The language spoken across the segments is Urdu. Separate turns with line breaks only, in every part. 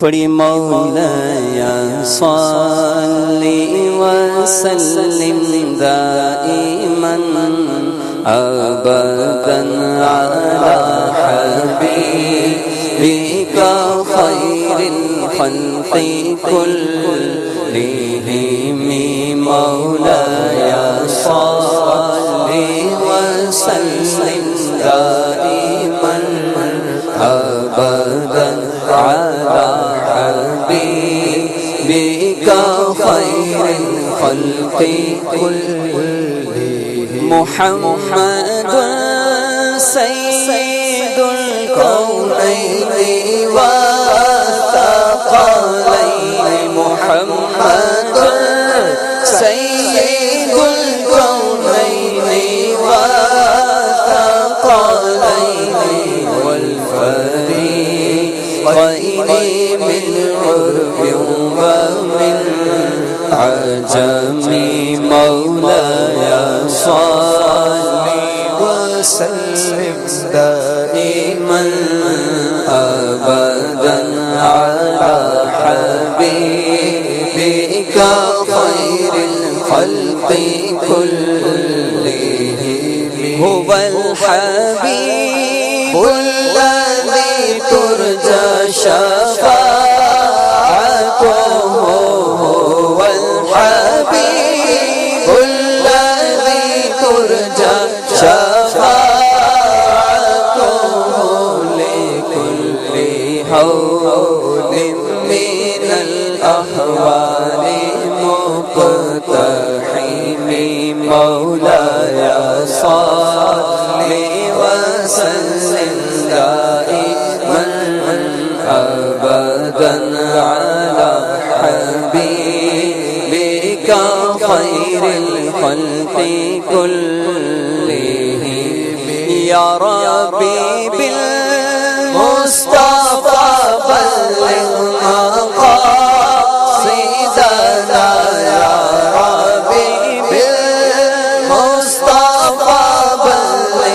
پڑھی مولایا صلی وسلم دائما ابدا علی حبیبک خیر الخلق کلہم مولایا صلی وسلم دائما ابدا علی حبیبک خیر الخلق کلہم محمد سید الکونین والثقلین محمد سید الکونین والثقلین والفریقین من عرب ومن عجم مولایا صلی وسلم دائما ابدا علی حبیبک خیر الخلق کلہم هو الحبیب الذی ترجى شفاعته هو الحبیب الذی ترجى شفاعته لكل حول من الأحوال مقتحم مولاي صل وسلم دائما أبدا على حبيبك خير الخلق كلهم يا ربي بالمصطفى بلغ مقاصدنا يا ربي بالمصطفى بلغ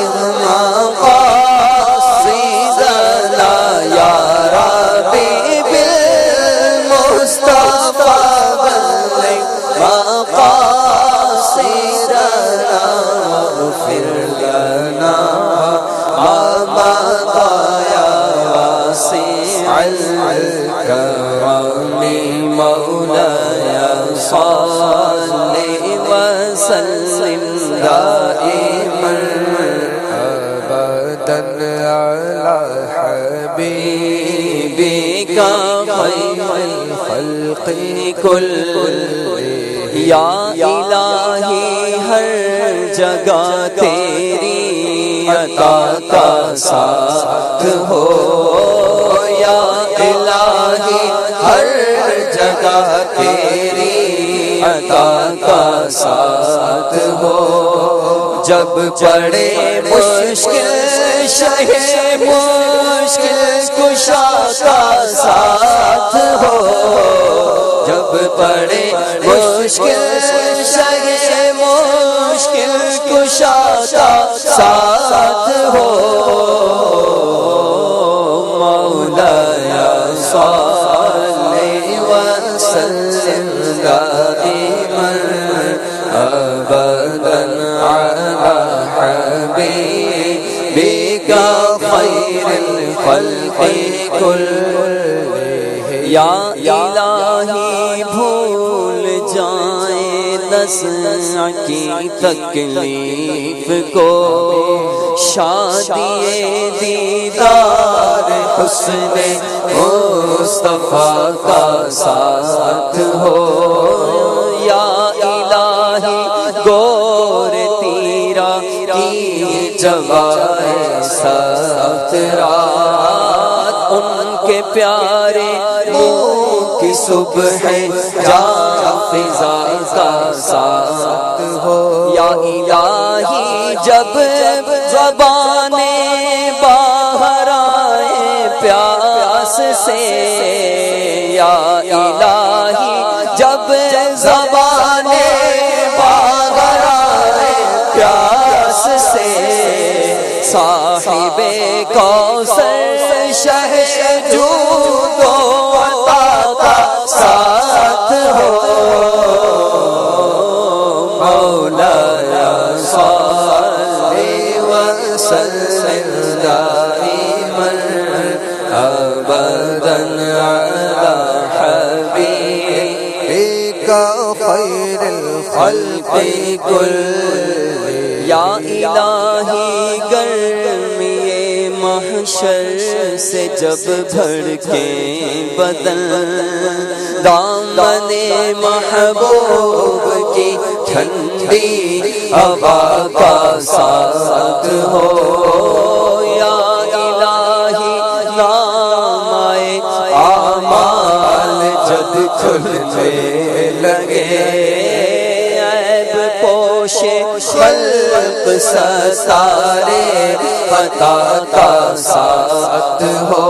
مقاصدنا يا ربي بالمصطفى بلغ مقاصدنا واغفر لنا ما مضى يا واسع الكرم مولاي صل وسلم دائما ابدا على حبيبك خير الخلق كلهم یا الہی ہر جگہ تیری عطا کا ساتھ ہو یا الہی ہر جگہ تیری عطا کا ساتھ ہو جب پڑے مشکل شہ مشکل کشا کا ساتھ ہو جب پڑے مشکل شہ مشکل کشا کا ساتھ ہو مولایا صلی وسلم دائما ابدا علی حبیبک خیر الخلق کلہم یا الہی بھول جائیں نسع کی تکلیف کو شادی دیدار حسن مصطفیٰ کا ساتھ ہو یا الہی گور تیرا کی جوائے سخت رات ان کے پیارے کی صبح جان فضا کا ساتھ ہو یا الہی جب زبانیں باہر آئے پیاس سے یا الہی جب زبانیں باہر آئے پیاس سے صاحب کوثر شہ جود و أبدا على حبيبك خير الخلق كل یا الہی گرمی محشر سے جب بھڑکیں بدن دامن محبوب کی ٹھنڈی ہوا کا ساتھ ہو یا الہی نام آئے اعمال جب کھلنے لگے خلق ستارے خطا کا ساتھ ہو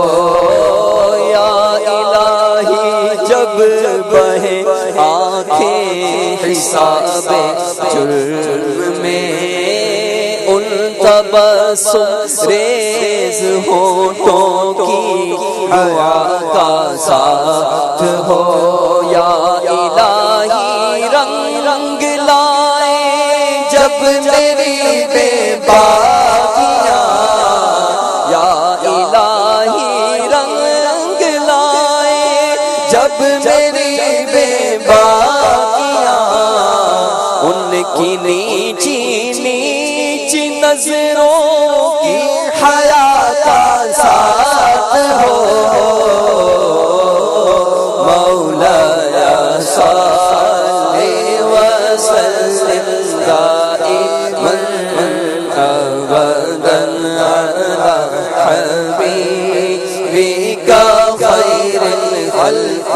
یا الہی جب بہے آنکھیں حساب جرم میں ان تبسم ریز ہونٹوں کی ہوا کا ساتھ ہو یا الہی رنگ رنگ لائے جب میری بے باکیاں یا الہی رنگ رنگ لائے جب میری بے باکیاں ان کی نیچی نیچی نظروں کی حیا کا ساتھ ہو مولایا صلی وسلم دائما ابدا على حبيبك خير الخلق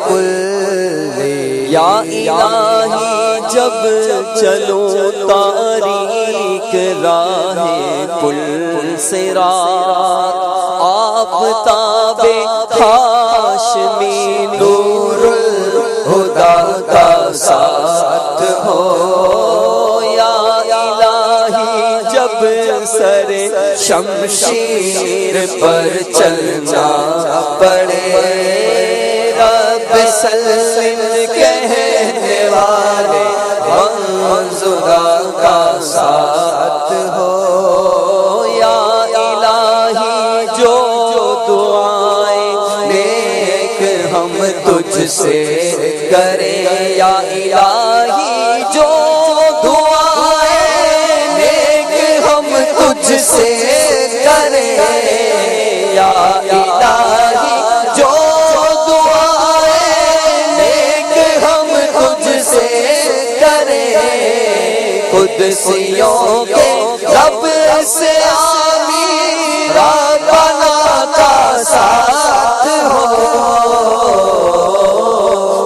كل یا الہی جب چلو تاریک راہ پل صراط آفتاب ہاشمی نور الہدی کا ساتھ ہو یا الہی جب سر شمشیر پر چلنا پڑے رب سلم کہنے والے منظورہ کا ساتھ ہو یا الہی جو دعائیں نیک ہم تجھ سے کریں یا الہی جو دعائیں نیک ہم تجھ سے کریں یا الہی جو قدسیوں کے رب سے آمین ربنا کا ساتھ ہو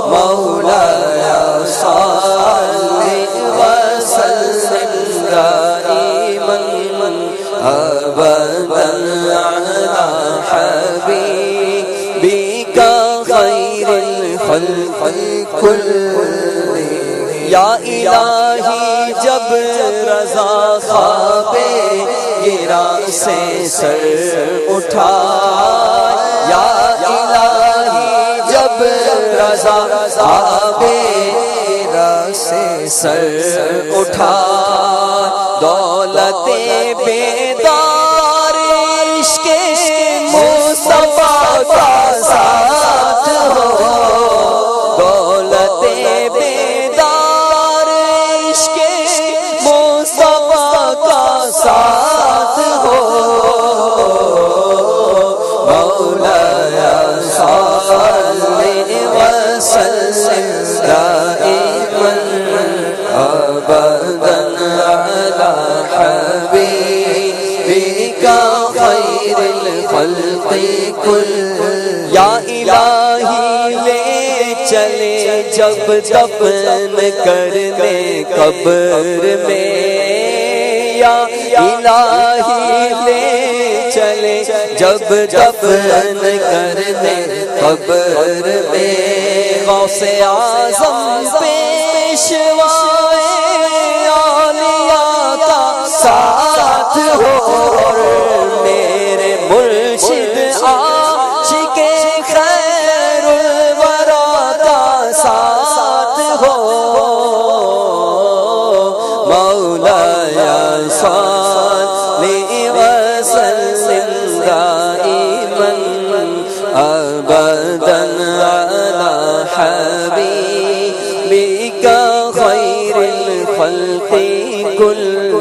مولایا صلی وسلم دائما ابدا على حبيبك خير الخلق كل یا الہی جب رضا خواب گرا سے سر اٹھا یا الہی جب رضا خواب گرا سے سر اٹھا دولت بیدار عشق مصطفیٰ کا ساتھ ہو دولت ساتھ ہو مولایا صلی وسلم دائما ابدا على حبيبك خير الخلق كل یا الہی لے چلے جب دفن کرنے قبر میں یا الہی لے چلے جب دفن کرنے قبر میں غوث اعظم پیشوائے اولیاء کا ساتھ ہو میرے مرشد عاشق خیر الورا کا ساتھ ہو مولایا صلی وسلم دائما أبدا على حبيبك خير الخلق كل